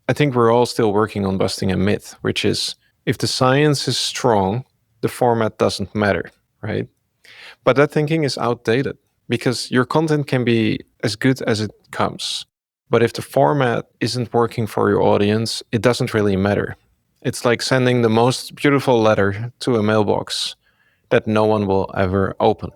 I think we're all still working on busting a myth, which is if the science is strong, the format doesn't matter, right? But that thinking is outdated because your content can be as good as it comes. But if the format isn't working for your audience, it doesn't really matter. It's like sending the most beautiful letter to a mailbox that no one will ever open.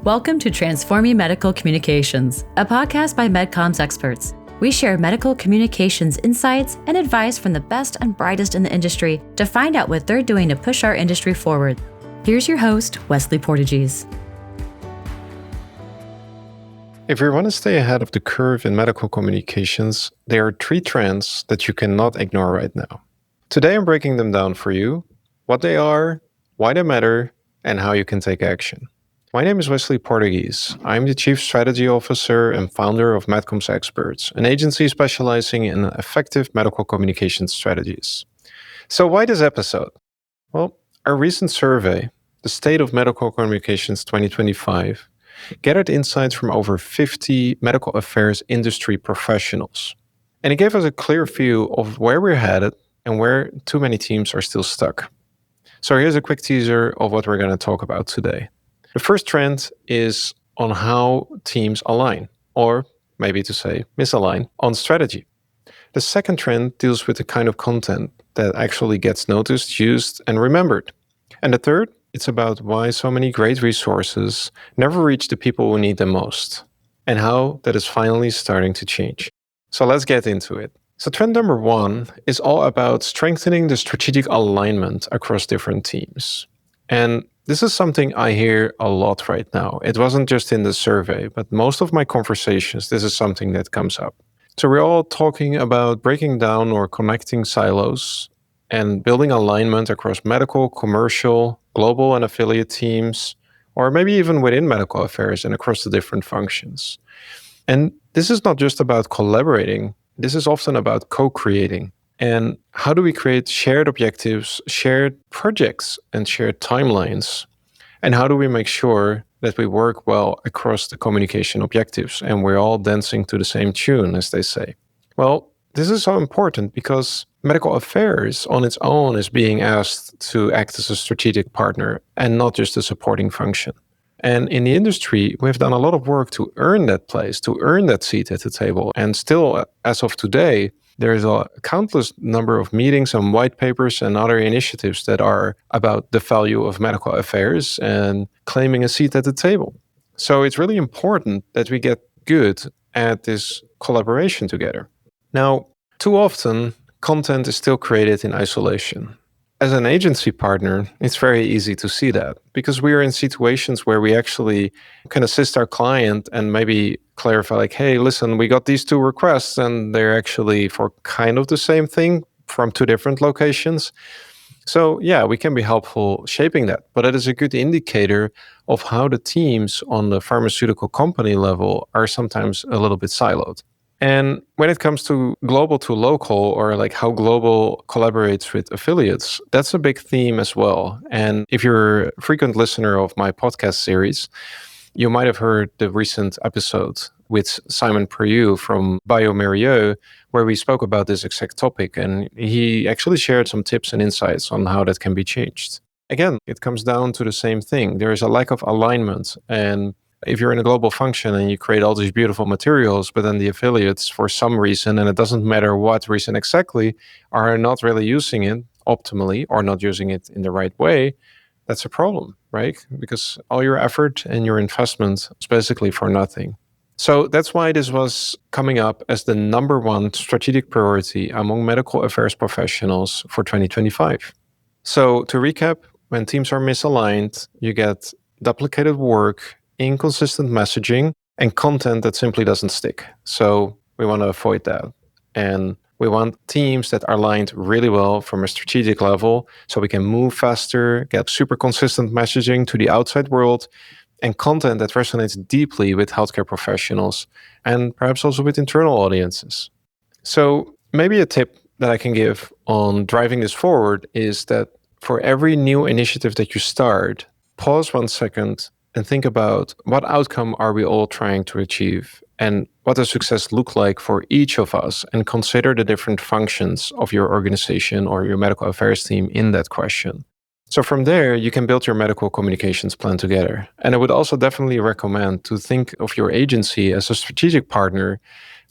Welcome to Transforming Medical Communications, a podcast by MedComms experts. We share medical communications insights and advice from the best and brightest in the industry to find out what they're doing to push our industry forward. Here's your host, Wesley Portegies. If you want to stay ahead of the curve in medical communications, there are 3 trends that you cannot ignore right now. Today I'm breaking them down for you, what they are, why they matter, and how you can take action. My name is Wesley Portegies. I'm the Chief Strategy Officer and founder of MedComms Experts, an agency specializing in effective medical communication strategies. So why this episode? Well, our recent survey, the State of Medical Communications 2025, gathered insights from over 50 medical affairs industry professionals. And it gave us a clear view of where we're headed and where too many teams are still stuck. So here's a quick teaser of what we're going to talk about today. The first trend is on how teams align, or maybe to say misalign, on strategy. The second trend deals with the kind of content that actually gets noticed, used, and remembered. And the third, it's about why so many great resources never reach the people who need them most, and how that is finally starting to change. So let's get into it. So trend number 1 is all about strengthening the strategic alignment across different teams. And this is something I hear a lot right now. It wasn't just in the survey, but most of my conversations, this is something that comes up. So we're all talking about breaking down or connecting silos and building alignment across medical, commercial, global and affiliate teams, or maybe even within medical affairs and across the different functions. And this is not just about collaborating. This is often about co-creating. And how do we create shared objectives, shared projects, and shared timelines? And how do we make sure that we work well across the communication objectives and we're all dancing to the same tune, as they say? Well, this is so important because medical affairs on its own is being asked to act as a strategic partner and not just a supporting function. And in the industry, we've done a lot of work to earn that place, to earn that seat at the table. And still, as of today, there's a countless number of meetings and white papers and other initiatives that are about the value of medical affairs and claiming a seat at the table. So it's really important that we get good at this collaboration together. Now, too often, content is still created in isolation. As an agency partner, it's very easy to see that because we are in situations where we actually can assist our client and maybe clarify like, hey, listen, we got these 2 requests and they're actually for kind of the same thing from 2 different locations. So yeah, we can be helpful shaping that, but it is a good indicator of how the teams on the pharmaceutical company level are sometimes a little bit siloed. And when it comes to global to local, or like how global collaborates with affiliates, that's a big theme as well. And if you're a frequent listener of my podcast series, you might have heard the recent episode with Simon Prieu from BioMérieux, where we spoke about this exact topic. And he actually shared some tips and insights on how that can be changed. Again, it comes down to the same thing. There is a lack of alignment. And if you're in a global function and you create all these beautiful materials, but then the affiliates, for some reason, and it doesn't matter what reason exactly, are not really using it optimally or not using it in the right way, that's a problem, right? Because all your effort and your investment is basically for nothing. So that's why this was coming up as the number 1 strategic priority among medical affairs professionals for 2025. So to recap, when teams are misaligned, you get duplicated work, inconsistent messaging, and content that simply doesn't stick. So we want to avoid that. And we want teams that are aligned really well from a strategic level so we can move faster, get super consistent messaging to the outside world, and content that resonates deeply with healthcare professionals and perhaps also with internal audiences. So maybe a tip that I can give on driving this forward is that for every new initiative that you start, pause 1 second and think about what outcome are we all trying to achieve and what does success look like for each of us, and consider the different functions of your organization or your medical affairs team in that question. So from there, you can build your medical communications plan together. And I would also definitely recommend to think of your agency as a strategic partner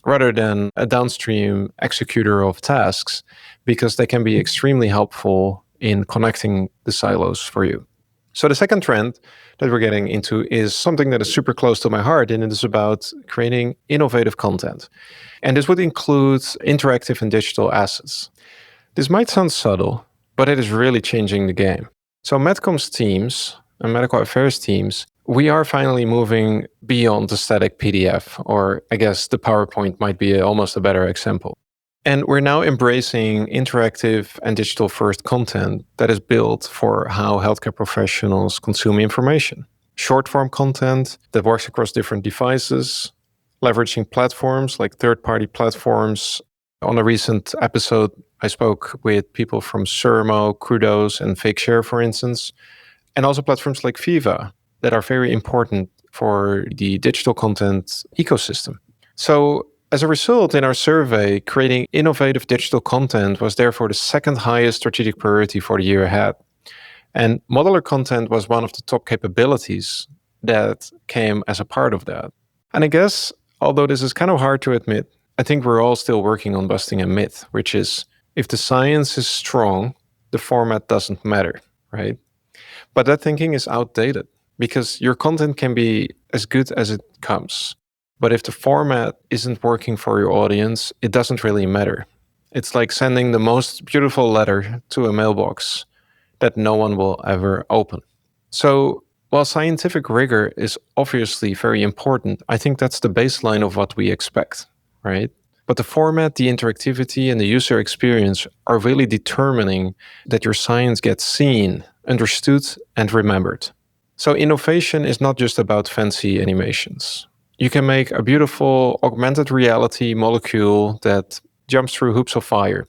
rather than a downstream executor of tasks, because they can be extremely helpful in connecting the silos for you. So the second trend that we're getting into is something that is super close to my heart, and it is about creating innovative content. And this would include interactive and digital assets. This might sound subtle, but it is really changing the game. So MedComms teams and medical affairs teams, we are finally moving beyond the static PDF, or I guess the PowerPoint might be almost a better example. And we're now embracing interactive and digital first content that is built for how healthcare professionals consume information. Short form content that works across different devices, leveraging platforms like third-party platforms. On a recent episode, I spoke with people from Sermo, Kudos, and FakeShare, for instance, and also platforms like Viva that are very important for the digital content ecosystem. So as a result, in our survey, creating innovative digital content was therefore the second highest strategic priority for the year ahead. And modular content was one of the top capabilities that came as a part of that. And I guess, although this is kind of hard to admit, I think we're all still working on busting a myth, which is if the science is strong, the format doesn't matter, right? But that thinking is outdated because your content can be as good as it comes. But if the format isn't working for your audience, it doesn't really matter. It's like sending the most beautiful letter to a mailbox that no one will ever open. So while scientific rigor is obviously very important, I think that's the baseline of what we expect, right? But the format, the interactivity, and the user experience are really determining that your science gets seen, understood, and remembered. So innovation is not just about fancy animations. You can make a beautiful augmented reality molecule that jumps through hoops of fire.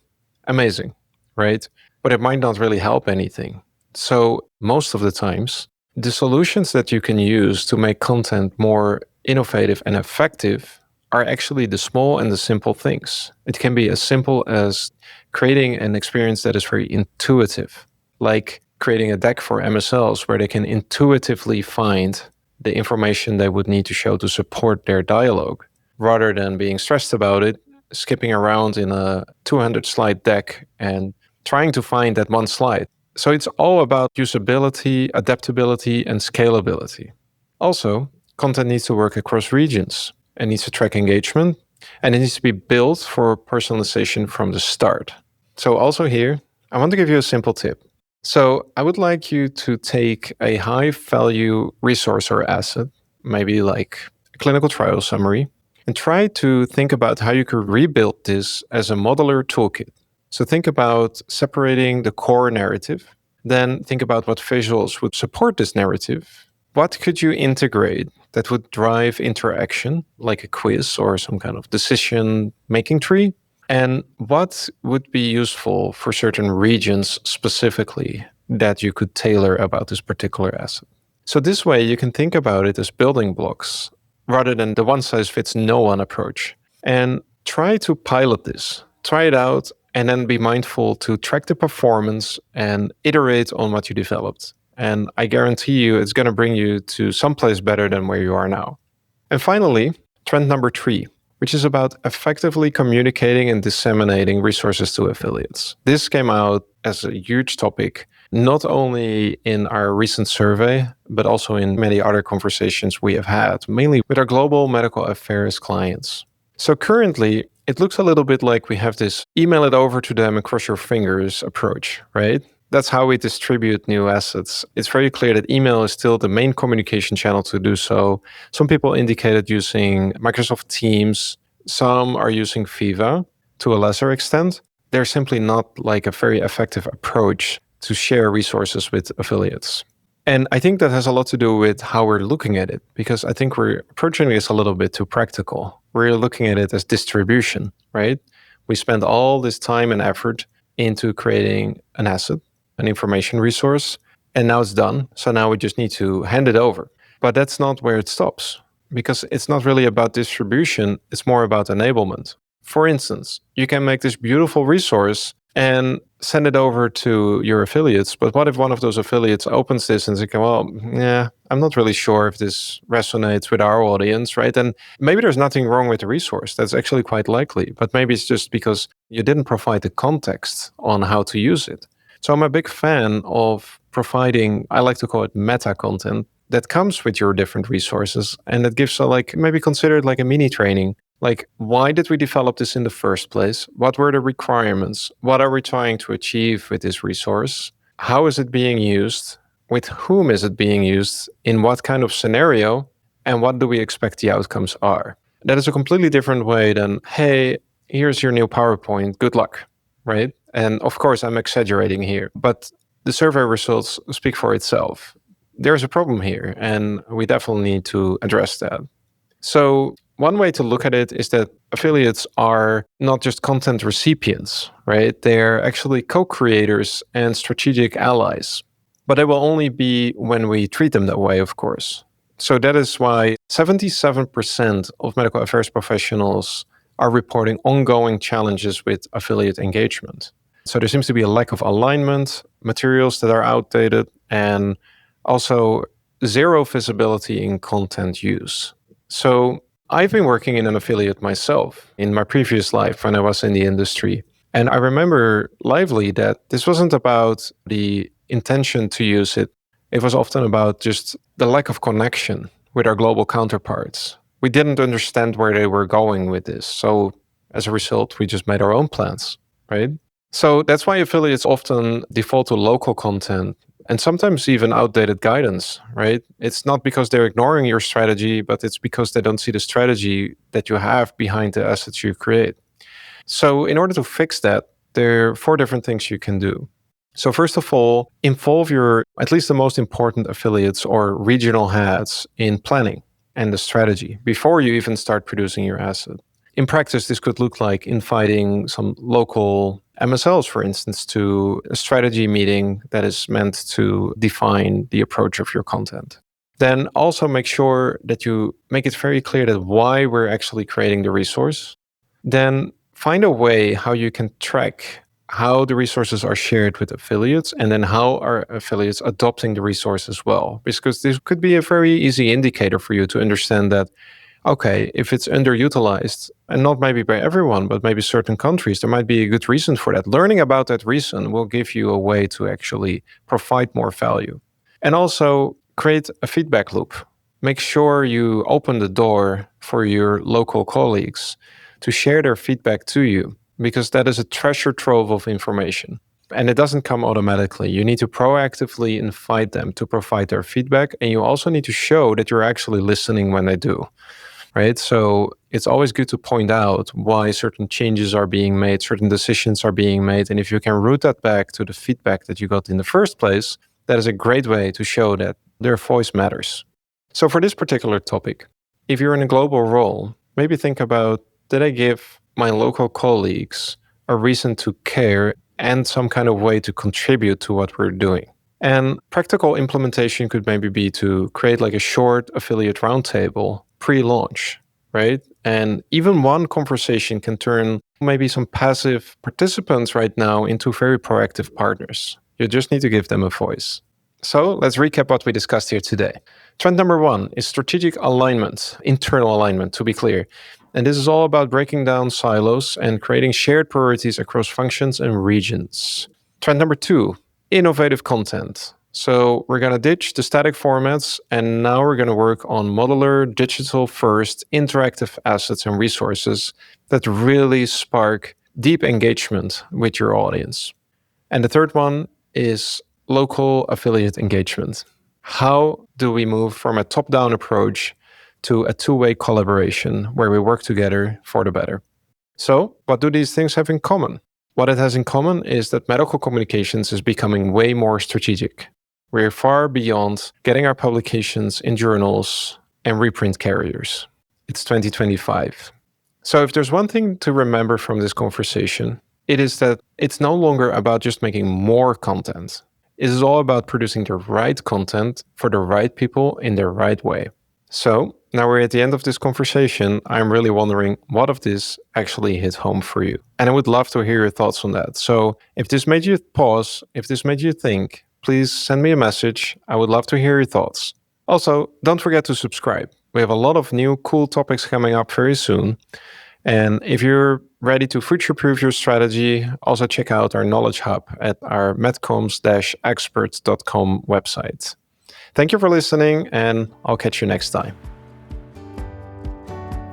Amazing, right? But it might not really help anything. So most of the times, the solutions that you can use to make content more innovative and effective are actually the small and the simple things. It can be as simple as creating an experience that is very intuitive, like creating a deck for MSLs where they can intuitively find the information they would need to show to support their dialogue, rather than being stressed about it, skipping around in a 200 slide deck and trying to find that one slide. So it's all about usability, adaptability, and scalability. Also, content needs to work across regions. It needs to track engagement, and it needs to be built for personalization from the start. So also here, I want to give you a simple tip. So I would like you to take a high value resource or asset, maybe like a clinical trial summary, and try to think about how you could rebuild this as a modular toolkit. So think about separating the core narrative, then think about what visuals would support this narrative. What could you integrate that would drive interaction, like a quiz or some kind of decision-making tree? And what would be useful for certain regions specifically that you could tailor about this particular asset? So this way you can think about it as building blocks rather than the one-size-fits-no-one approach. And try to pilot this, try it out, and then be mindful to track the performance and iterate on what you developed. And I guarantee you it's going to bring you to someplace better than where you are now. And finally, trend number 3, which is about effectively communicating and disseminating resources to affiliates. This came out as a huge topic, not only in our recent survey, but also in many other conversations we have had, mainly with our global medical affairs clients. So currently, it looks a little bit like we have this email it over to them and cross your fingers approach, right? That's how we distribute new assets. It's very clear that email is still the main communication channel to do so. Some people indicated using Microsoft Teams. Some are using Viva to a lesser extent. They're simply not like a very effective approach to share resources with affiliates. And I think that has a lot to do with how we're looking at it, because I think we're approaching this a little bit too practical. We're looking at it as distribution, right? We spend all this time and effort into creating an asset, an information resource, and now it's done. So now we just need to hand it over. But that's not where it stops, because it's not really about distribution, it's more about enablement. For instance, you can make this beautiful resource and send it over to your affiliates. But what if one of those affiliates opens this and says, well, yeah, I'm not really sure if this resonates with our audience, right? And maybe there's nothing wrong with the resource. That's actually quite likely. But maybe it's just because you didn't provide the context on how to use it. So I'm a big fan of providing, I like to call it meta content, that comes with your different resources. And that gives maybe consider it like a mini training. Like, why did we develop this in the first place? What were the requirements? What are we trying to achieve with this resource? How is it being used? With whom is it being used? In what kind of scenario? And what do we expect the outcomes are? That is a completely different way than, hey, here's your new PowerPoint, good luck, right? And of course, I'm exaggerating here, but the survey results speak for itself. There's a problem here, and we definitely need to address that. So one way to look at it is that affiliates are not just content recipients, right? They're actually co-creators and strategic allies. But they will only be when we treat them that way, of course. So that is why 77% of medical affairs professionals are reporting ongoing challenges with affiliate engagement. So there seems to be a lack of alignment, materials that are outdated, and also zero visibility in content use. So I've been working in an affiliate myself in my previous life when I was in the industry. And I remember lively that this wasn't about the intention to use it. It was often about just the lack of connection with our global counterparts. We didn't understand where they were going with this. So as a result, we just made our own plans, right? So that's why affiliates often default to local content and sometimes even outdated guidance, right? It's not because they're ignoring your strategy, but it's because they don't see the strategy that you have behind the assets you create. So in order to fix that, there are 4 different things you can do. So first of all, involve your, at least the most important affiliates or regional heads in planning and the strategy before you even start producing your asset. In practice, this could look like inviting some local MSLs, for instance, to a strategy meeting that is meant to define the approach of your content. Then also make sure that you make it very clear that why we're actually creating the resource. Then find a way how you can track how the resources are shared with affiliates, and then how are affiliates adopting the resource as well. Because this could be a very easy indicator for you to understand that, okay, if it's underutilized, and not maybe by everyone, but maybe certain countries, there might be a good reason for that. Learning about that reason will give you a way to actually provide more value. And also create a feedback loop. Make sure you open the door for your local colleagues to share their feedback to you, because that is a treasure trove of information. And it doesn't come automatically. You need to proactively invite them to provide their feedback. And you also need to show that you're actually listening when they do, right? So it's always good to point out why certain changes are being made, certain decisions are being made. And if you can route that back to the feedback that you got in the first place, that is a great way to show that their voice matters. So for this particular topic, if you're in a global role, maybe think about, did I give my local colleagues a reason to care and some kind of way to contribute to what we're doing? And practical implementation could maybe be to create like a short affiliate roundtable pre-launch, right? And even one conversation can turn maybe some passive participants right now into very proactive partners. You just need to give them a voice. So let's recap what we discussed here today. Trend number 1 is strategic alignment, internal alignment, to be clear. And this is all about breaking down silos and creating shared priorities across functions and regions. Trend number 2, innovative content. So we're going to ditch the static formats, and now we're going to work on modular, digital-first, interactive assets and resources that really spark deep engagement with your audience. And the third one is local affiliate engagement. How do we move from a top-down approach to a two-way collaboration where we work together for the better? So, what do these things have in common? What it has in common is that medical communications is becoming way more strategic. We're far beyond getting our publications in journals and reprint carriers. It's 2025. So if there's one thing to remember from this conversation, it is that it's no longer about just making more content. It is all about producing the right content for the right people in the right way. So now we're at the end of this conversation. I'm really wondering what of this actually hit home for you. And I would love to hear your thoughts on that. So if this made you pause, if this made you think, please send me a message. I would love to hear your thoughts. Also, don't forget to subscribe. We have a lot of new cool topics coming up very soon. And if you're ready to future-proof your strategy, also check out our Knowledge Hub at our medcoms-experts.com website. Thank you for listening, and I'll catch you next time.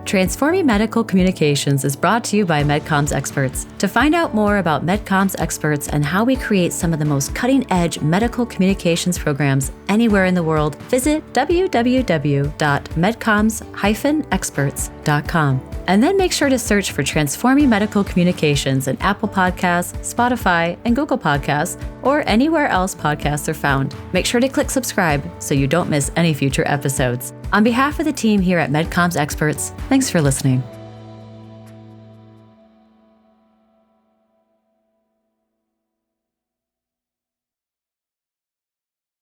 Transforming Medical Communications is brought to you by MedComms Experts. To find out more about MedComms Experts and how we create some of the most cutting-edge medical communications programs anywhere in the world, visit www.medcoms-experts.com. And then make sure to search for Transforming Medical Communications in Apple Podcasts, Spotify, and Google Podcasts, or anywhere else podcasts are found. Make sure to click subscribe so you don't miss any future episodes. On behalf of the team here at MedComms Experts, thanks for listening.